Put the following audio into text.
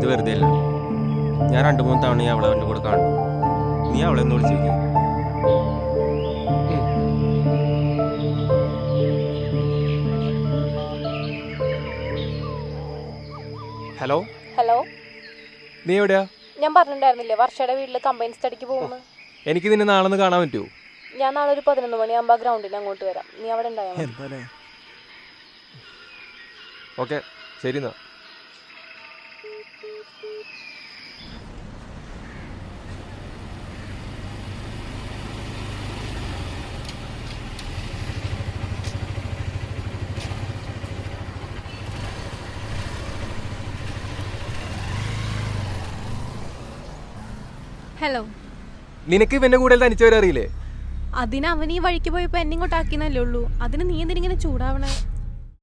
ഇത് വെറുതെ അല്ല. ഞാൻ 2-3 തവണ അവളെ അവൻ്റെ കൂടെ കാണും. നീ അവളെ ഒന്ന് വിളിച്ചു നോക്കി. ഹലോ ഹലോ, നീ എവിടെയാ? ഞാൻ പറഞ്ഞിട്ടുണ്ടായിരുന്നില്ലേ വർഷയുടെ വീട്ടിൽ കമ്പൈൻ സ്റ്റഡിക്ക് പോകുന്നു. എനിക്ക് നിന്നെ നാളെ ഒന്ന് കാണാൻ പറ്റുമോ? ഞാൻ നാളെ ഒരു 11 മണിയാകുമ്പോൾ ഗ്രൗണ്ടിൽ അങ്ങോട്ട് വരാം. നീ അവിടെ ഉണ്ടായാൽ മതി. ഓക്കെ, ശരി എന്നാ. ഹലോ, നിനക്ക് ഇവന്റെ കൂടെ തനിച്ചു വരാൻ അറിയില്ലേ? അതിന് അവൻ ഈ വഴിക്ക് പോയപ്പോ എന്നെ ഇങ്ങോട്ടാക്കിയെന്നല്ലേ ഉള്ളൂ. അതിന് നീ എന്തിനിങ്ങനെ ചൂടാവണേ?